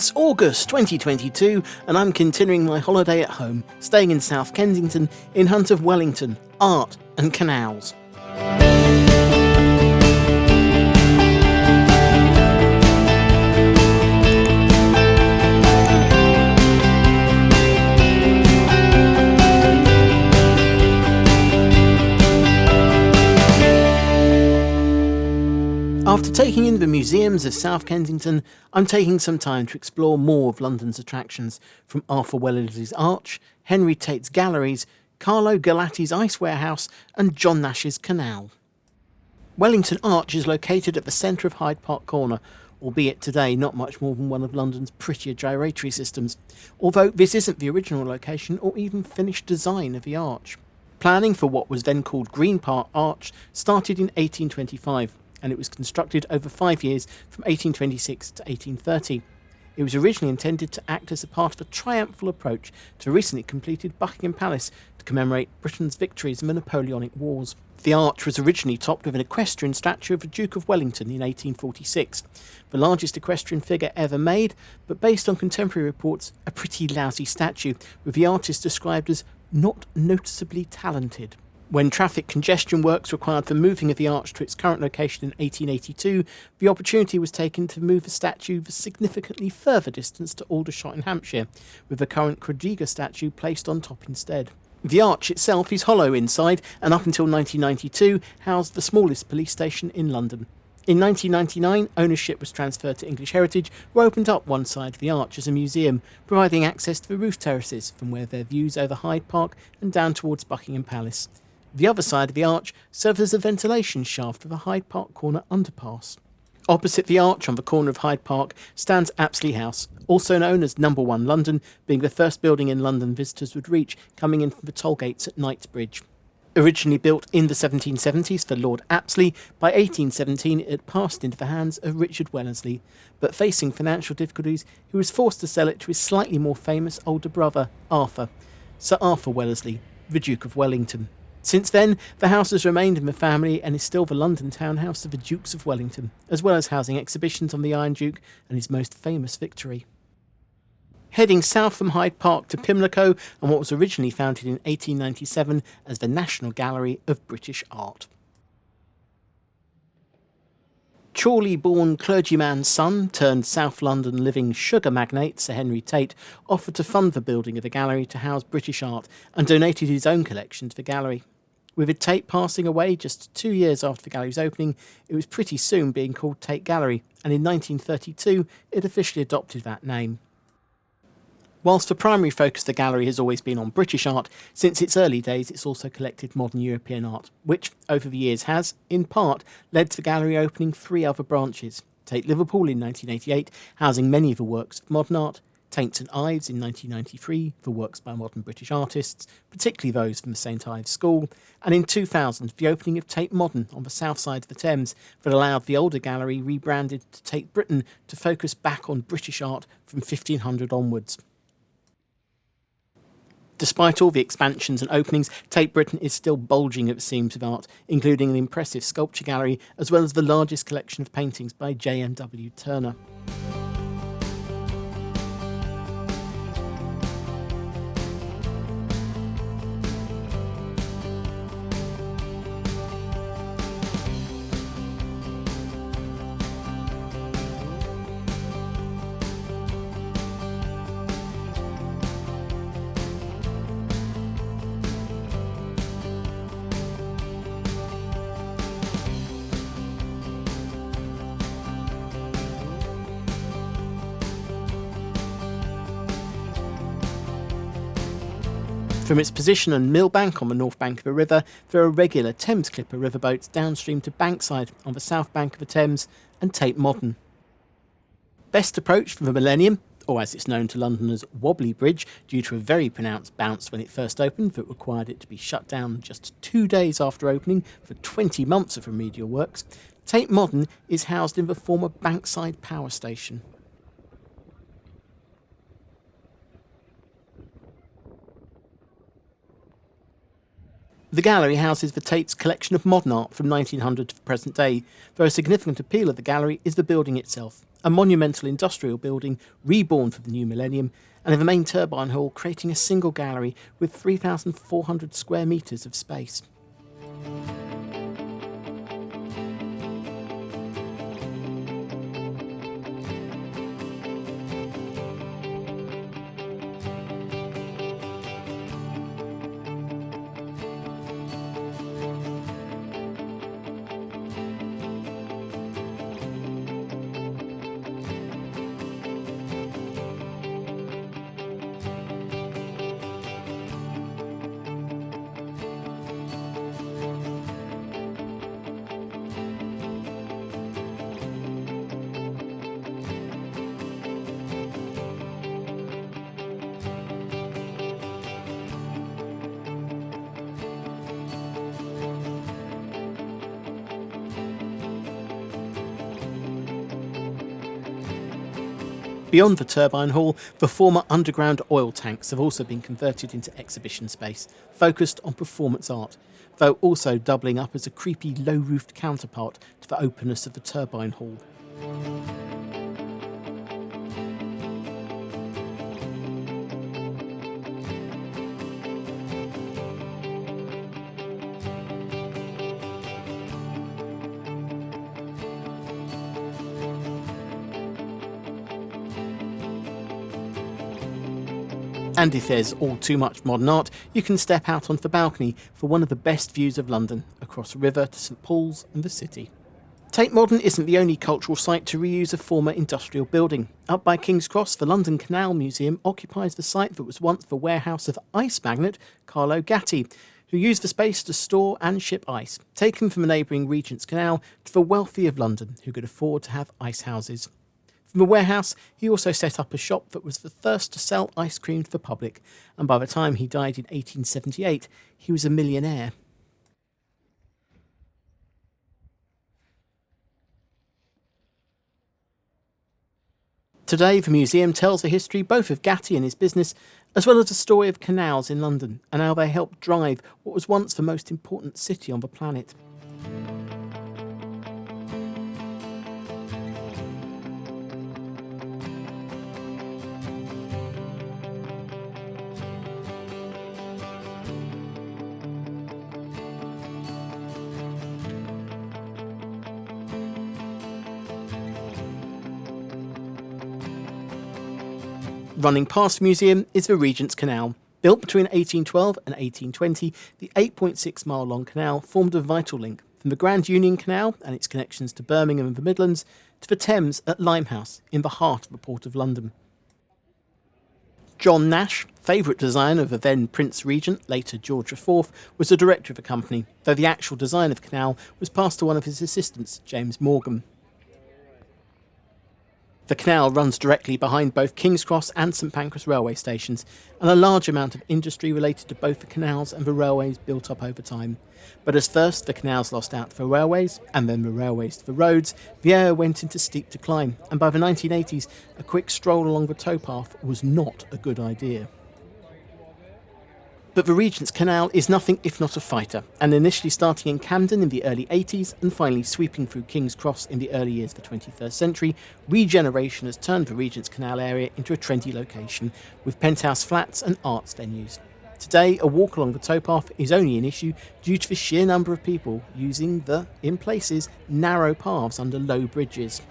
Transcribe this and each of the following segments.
It's August 2022 and I'm continuing my holiday at home, staying in South Kensington in hunt of Wellington, art and canals. After taking in the museums of South Kensington, I'm taking some time to explore more of London's attractions, from Arthur Wellesley's Arch, Henry Tate's Galleries, Carlo Galati's Ice Warehouse and John Nash's Canal. Wellington Arch is located at the centre of Hyde Park Corner, albeit today not much more than one of London's prettier gyratory systems, although this isn't the original location or even finished design of the arch. Planning for what was then called Green Park Arch started in 1825. And it was constructed over 5 years from 1826 to 1830. It was originally intended to act as a part of a triumphal approach to recently completed Buckingham Palace to commemorate Britain's victories in the Napoleonic Wars. The arch was originally topped with an equestrian statue of the Duke of Wellington in 1846, the largest equestrian figure ever made, but based on contemporary reports, a pretty lousy statue, with the artist described as not noticeably talented. When traffic congestion works required the moving of the arch to its current location in 1882, the opportunity was taken to move the statue a significantly further distance to Aldershot in Hampshire, with the current Crediga statue placed on top instead. The arch itself is hollow inside and up until 1992 housed the smallest police station in London. In 1999, ownership was transferred to English Heritage, who opened up one side of the arch as a museum, providing access to the roof terraces from where their views over Hyde Park and down towards Buckingham Palace. The other side of the arch serves as a ventilation shaft of the Hyde Park Corner underpass. Opposite the arch on the corner of Hyde Park stands Apsley House, also known as No. 1 London, being the first building in London visitors would reach coming in from the toll gates at Knightsbridge. Originally built in the 1770s for Lord Apsley, by 1817 it had passed into the hands of Richard Wellesley, but facing financial difficulties he was forced to sell it to his slightly more famous older brother, Arthur, Sir Arthur Wellesley, the Duke of Wellington. Since then, the house has remained in the family and is still the London townhouse of the Dukes of Wellington, as well as housing exhibitions on the Iron Duke and his most famous victory. Heading south from Hyde Park to Pimlico and what was originally founded in 1897 as the National Gallery of British Art. Chorley-born clergyman's son turned South London living sugar magnate Sir Henry Tate offered to fund the building of the gallery to house British art and donated his own collection to the gallery. With Tate passing away just 2 years after the gallery's opening, it was pretty soon being called Tate Gallery, and in 1932 it officially adopted that name. Whilst the primary focus of the gallery has always been on British art, since its early days it's also collected modern European art, which over the years has, in part, led to the gallery opening 3 other branches. Tate Liverpool in 1988, housing many of the works of modern art, Tate St Ives in 1993, for works by modern British artists, particularly those from the St Ives School, and in 2000 the opening of Tate Modern on the south side of the Thames that allowed the older gallery, rebranded to Tate Britain, to focus back on British art from 1500 onwards. Despite all the expansions and openings, Tate Britain is still bulging at the seams of art, including an impressive sculpture gallery, as well as the largest collection of paintings by J.M.W. Turner. From its position on Millbank on the north bank of the river, there are regular Thames Clipper riverboats downstream to Bankside on the south bank of the Thames and Tate Modern. Best approach from the Millennium, or as it's known to Londoners, Wobbly Bridge, due to a very pronounced bounce when it first opened that required it to be shut down just 2 days after opening for 20 months of remedial works, Tate Modern is housed in the former Bankside Power Station. The gallery houses the Tate's collection of modern art from 1900 to the present day, though a significant appeal of the gallery is the building itself, a monumental industrial building reborn for the new millennium, and the main turbine hall creating a single gallery with 3,400 square metres of space. Beyond the turbine hall, the former underground oil tanks have also been converted into exhibition space, focused on performance art, though also doubling up as a creepy low-roofed counterpart to the openness of the turbine hall. And if there's all too much modern art, you can step out onto the balcony for one of the best views of London, across a river to St Paul's and the city. Tate Modern isn't the only cultural site to reuse a former industrial building. Up by King's Cross, the London Canal Museum occupies the site that was once the warehouse of ice magnate Carlo Gatti, who used the space to store and ship ice, taken from the neighbouring Regents Canal to the wealthy of London who could afford to have ice houses. From the warehouse, he also set up a shop that was the first to sell ice cream to the public, and by the time he died in 1878, he was a millionaire. Today, the museum tells the history both of Gatti and his business, as well as the story of canals in London and how they helped drive what was once the most important city on the planet. Running past the museum is the Regents Canal. Built between 1812 and 1820, the 8.6 mile long canal formed a vital link from the Grand Union Canal and its connections to Birmingham and the Midlands to the Thames at Limehouse in the heart of the Port of London. John Nash, favourite designer of the then Prince Regent, later George IV, was the director of the company, though the actual design of the canal was passed to one of his assistants, James Morgan. The canal runs directly behind both King's Cross and St Pancras railway stations, and a large amount of industry related to both the canals and the railways built up over time. But as first the canals lost out to the railways, and then the railways to the roads, the area went into steep decline, and by the 1980s, a quick stroll along the towpath was not a good idea. But the Regents Canal is nothing if not a fighter, and initially starting in Camden in the early 80s and finally sweeping through King's Cross in the early years of the 21st century, regeneration has turned the Regents Canal area into a trendy location, with penthouse flats and arts venues. Today, a walk along the towpath is only an issue due to the sheer number of people using the, in places, narrow paths under low bridges.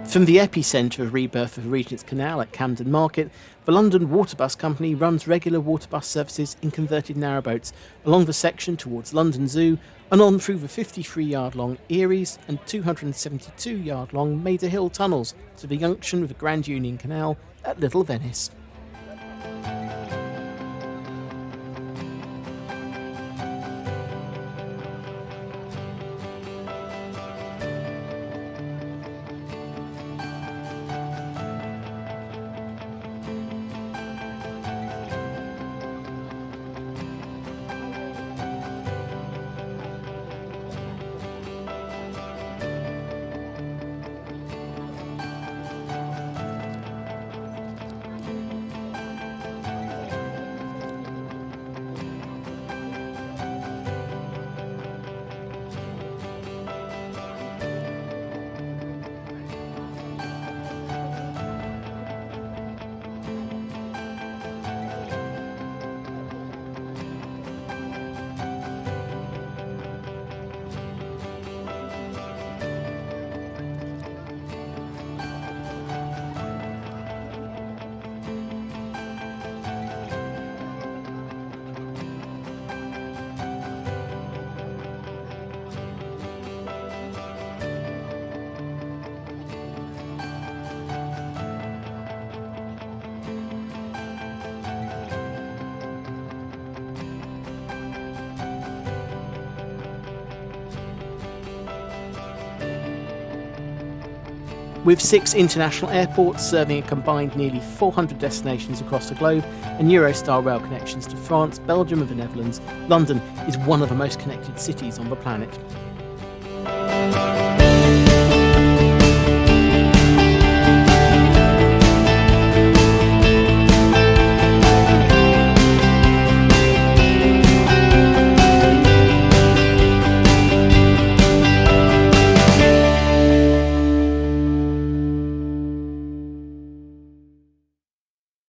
From the epicentre of rebirth of the Regents Canal at Camden Market, the London Waterbus Company runs regular waterbus services in converted narrowboats along the section towards London Zoo and on through the 53-yard-long Eries and 272-yard-long Maida Hill tunnels to the junction with the Grand Union Canal at Little Venice. With 6 international airports serving a combined nearly 400 destinations across the globe and Eurostar rail connections to France, Belgium and the Netherlands, London is one of the most connected cities on the planet.